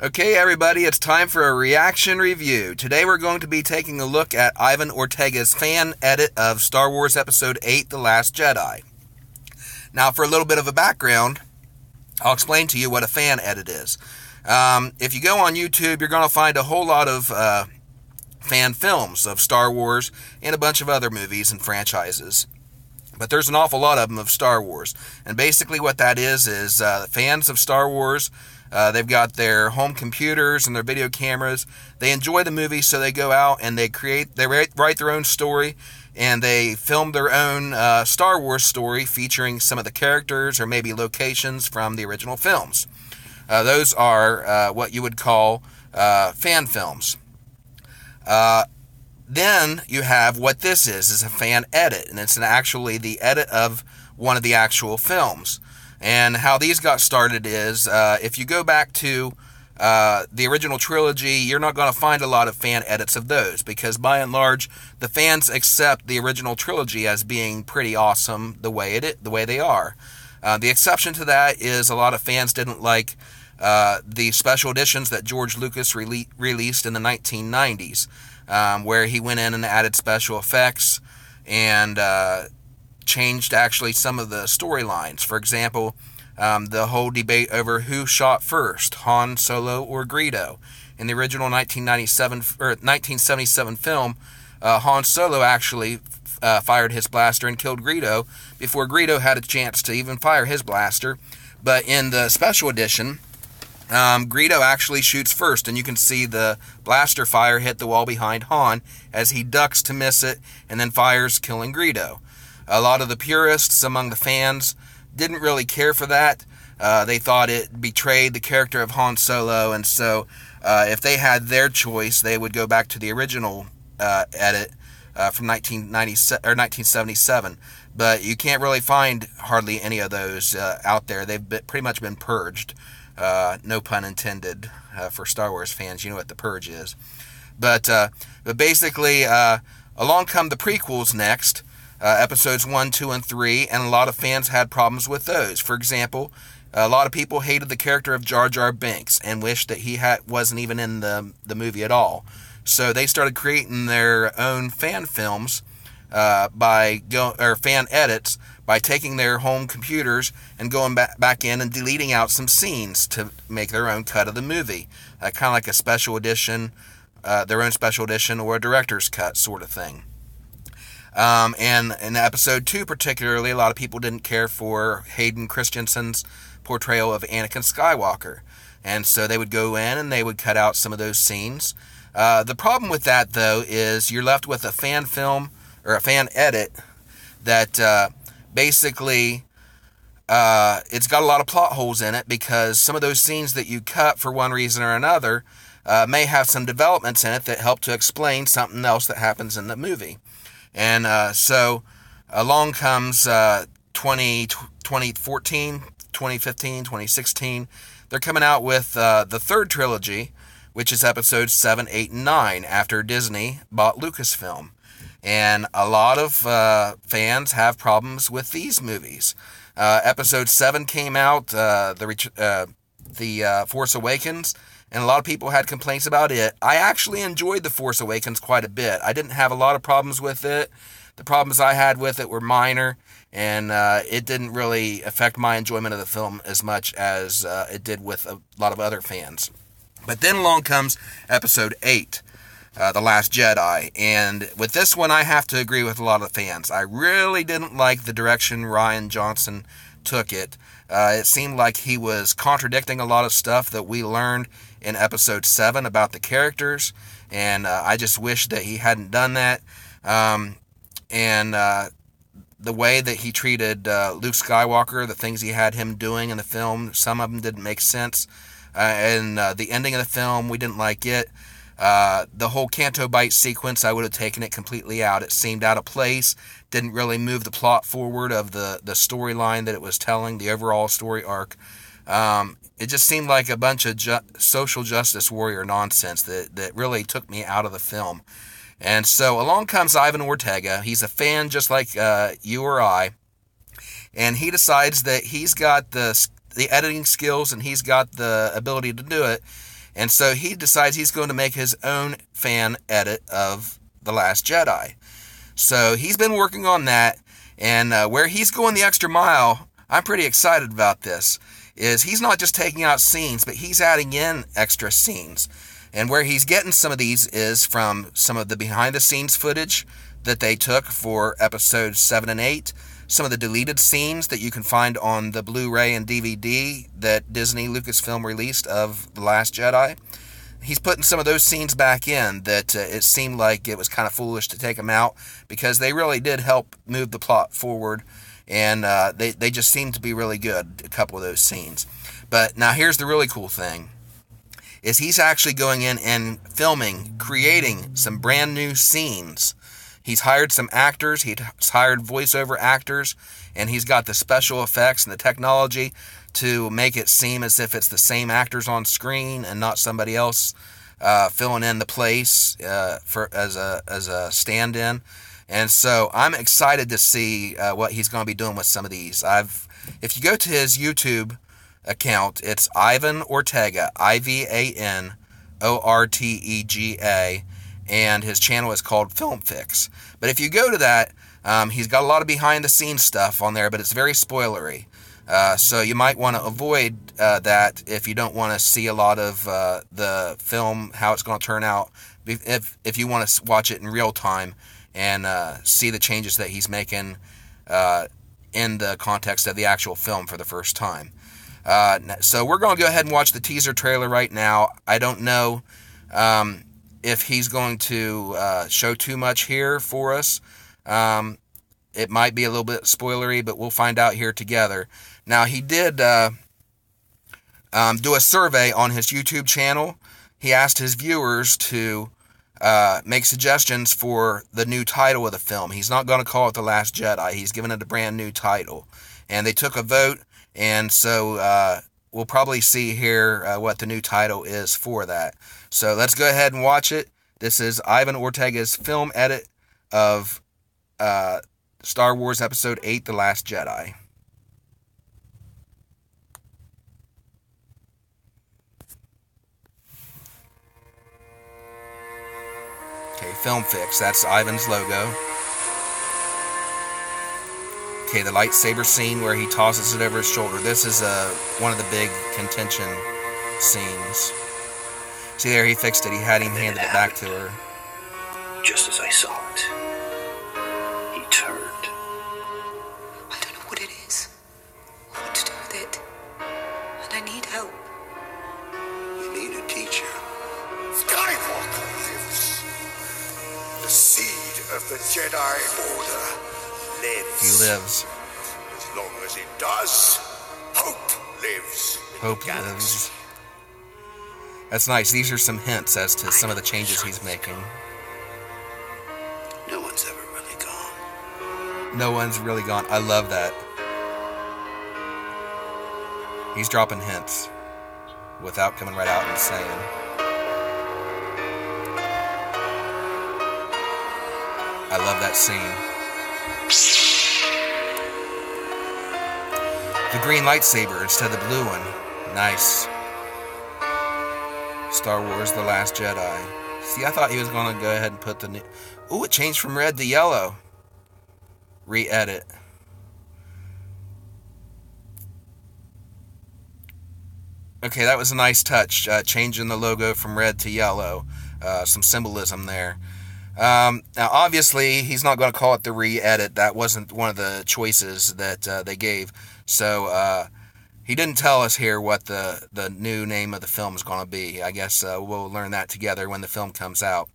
Okay, everybody, it's time for a reaction review. Today we're going to be taking a look at Ivan Ortega's fan edit of Star Wars Episode VIII, The Last Jedi. Now, for a little bit of a background, I'll explain to you what a fan edit is. If you go on YouTube, you're going to find a whole lot of fan films of Star Wars and a bunch of other movies and franchises. But there's an awful lot of them of Star Wars. And basically what that is fans of Star Wars, they've got their home computers and their video cameras. They enjoy the movie, so they go out and they write their own story, and they film their own Star Wars story featuring some of the characters or maybe locations from the original films. Those are what you would call fan films. Then you have what this is a fan edit, and it's actually the edit of one of the actual films. And how these got started is, if you go back to the original trilogy, you're not going to find a lot of fan edits of those, because by and large, the fans accept the original trilogy as being pretty awesome the way they are. The exception to that is a lot of fans didn't like the special editions that George Lucas released in the 1990s. Where he went in and added special effects and changed actually some of the storylines. For example, the whole debate over who shot first, Han Solo or Greedo. In the original 1977 film, Han Solo actually fired his blaster and killed Greedo before Greedo had a chance to even fire his blaster. But in the special edition, Greedo actually shoots first, and you can see the blaster fire hit the wall behind Han as he ducks to miss it and then fires, killing Greedo. A lot of the purists among the fans didn't really care for that. They thought it betrayed the character of Han Solo, and so if they had their choice, they would go back to the original edit from 1977. But you can't really find hardly any of those out there. They've pretty much been purged. No pun intended for Star Wars fans. You know what the purge is. But basically, along come the prequels next, episodes 1, 2, and 3, and a lot of fans had problems with those. For example, a lot of people hated the character of Jar Jar Binks and wished that he wasn't even in the movie at all. So they started creating their own fan films fan edits by taking their home computers and going back in and deleting out some scenes to make their own cut of the movie. Kind of like a special edition, their own special edition, or a director's cut sort of thing. And in episode 2 particularly, a lot of people didn't care for Hayden Christensen's portrayal of Anakin Skywalker. And so they would go in and they would cut out some of those scenes. The problem with that, though, is you're left with a fan film or a fan edit that basically it's got a lot of plot holes in it, because some of those scenes that you cut for one reason or another may have some developments in it that help to explain something else that happens in the movie. And so along comes 2014, 2015, 2016. They're coming out with the third trilogy, which is episodes 7, 8, and 9, after Disney bought Lucasfilm. And a lot of fans have problems with these movies. Episode 7 came out, the Force Awakens, and a lot of people had complaints about it. I actually enjoyed The Force Awakens quite a bit. I didn't have a lot of problems with it. The problems I had with it were minor, and it didn't really affect my enjoyment of the film as much as it did with a lot of other fans. But then along comes Episode 8. The Last Jedi, and with this one I have to agree with a lot of fans. I really didn't like the direction Rian Johnson took it. It seemed like he was contradicting a lot of stuff that we learned in episode 7 about the characters, and I just wish that he hadn't done that. The way that he treated Luke Skywalker, the things he had him doing in the film, some of them didn't make sense. And the ending of the film, we didn't like it. The whole Canto Bight sequence, I would have taken it completely out. It seemed out of place, didn't really move the plot forward of the storyline that it was telling, the overall story arc. It just seemed like a bunch of social justice warrior nonsense that really took me out of the film. And so along comes Ivan Ortega. He's a fan just like you or I. And he decides that he's got the editing skills and he's got the ability to do it. And so he decides he's going to make his own fan edit of The Last Jedi. So he's been working on that, and where he's going the extra mile, I'm pretty excited about this, is he's not just taking out scenes, but he's adding in extra scenes. And where he's getting some of these is from some of the behind-the-scenes footage that they took for episodes 7 and 8, some of the deleted scenes that you can find on the Blu-ray and DVD that Disney Lucasfilm released of The Last Jedi. He's putting some of those scenes back in that it seemed like it was kind of foolish to take them out, because they really did help move the plot forward, and they just seemed to be really good, a couple of those scenes. But now here's the really cool thing, is he's actually going in and filming, creating some brand new scenes. He's hired some actors, he's hired voiceover actors, and he's got the special effects and the technology to make it seem as if it's the same actors on screen and not somebody else filling in the place as a stand-in. And so I'm excited to see what he's going to be doing with some of these. If you go to his YouTube account, it's Ivan Ortega, IVAN ORTEGA, and his channel is called FilmFix. But if you go to that, he's got a lot of behind-the-scenes stuff on there, but it's very spoilery. So you might want to avoid that if you don't want to see a lot of the film, how it's going to turn out, if you want to watch it in real time and see the changes that he's making in the context of the actual film for the first time. So we're going to go ahead and watch the teaser trailer right now. I don't know if he's going to show too much here for us. It might be a little bit spoilery, but we'll find out here together. Now, he did do a survey on his YouTube channel. He asked his viewers to make suggestions for the new title of the film. He's not going to call it The Last Jedi. He's given it a brand new title. And they took a vote, and so we'll probably see here what the new title is for that. So let's go ahead and watch it. This is Ivan Ortega's film edit of Star Wars Episode 8, The Last Jedi. Okay, FilmFix, that's Ivan's logo. Okay, the lightsaber scene where he tosses it over his shoulder. This is one of the big contention scenes. See there, he fixed it. He had him handed it back to her. Just as I saw it, he turned. I don't know what it is, or what to do with it, and I need help. You need a teacher. Skywalker lives. The seed of the Jedi Order lives. He lives. As long as it does, hope lives. Hope lives. That's nice. These are some hints as to some of the changes he's making. No one's ever really gone. No one's really gone. I love that. He's dropping hints without coming right out and saying. I love that scene. The green lightsaber instead of the blue one. Nice. Star Wars The Last Jedi. See, I thought he was going to go ahead and put the new... Ooh, it changed from red to yellow. Re-edit. Okay, that was a nice touch. Changing the logo from red to yellow. Some symbolism there. Now, obviously, he's not going to call it the re-edit. That wasn't one of the choices that they gave. So, he didn't tell us here what the new name of the film is going to be. I guess we'll learn that together when the film comes out.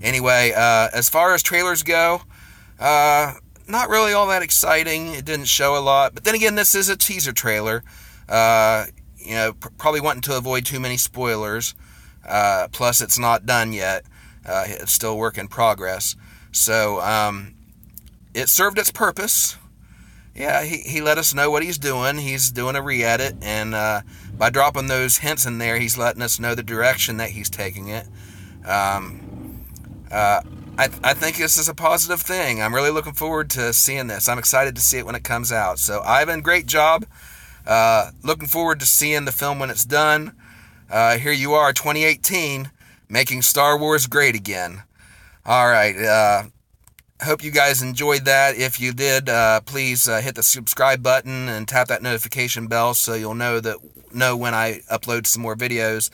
Anyway, as far as trailers go, not really all that exciting. It didn't show a lot. But then again, this is a teaser trailer. Probably wanting to avoid too many spoilers. Plus, it's not done yet. It's still a work in progress. So, it served its purpose. Yeah, he let us know what he's doing. He's doing a re-edit, and by dropping those hints in there, he's letting us know the direction that he's taking it. I think this is a positive thing. I'm really looking forward to seeing this. I'm excited to see it when it comes out. So, Ivan, great job. Looking forward to seeing the film when it's done. here you are, 2018, making Star Wars great again. All right, hope you guys enjoyed that. If you did, please hit the subscribe button and tap that notification bell so you'll know when I upload some more videos.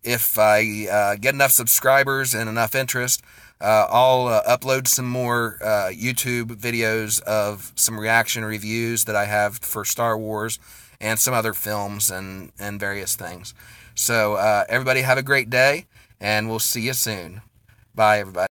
If I get enough subscribers and enough interest, I'll upload some more YouTube videos of some reaction reviews that I have for Star Wars and some other films and various things. So everybody have a great day, and we'll see you soon. Bye, everybody.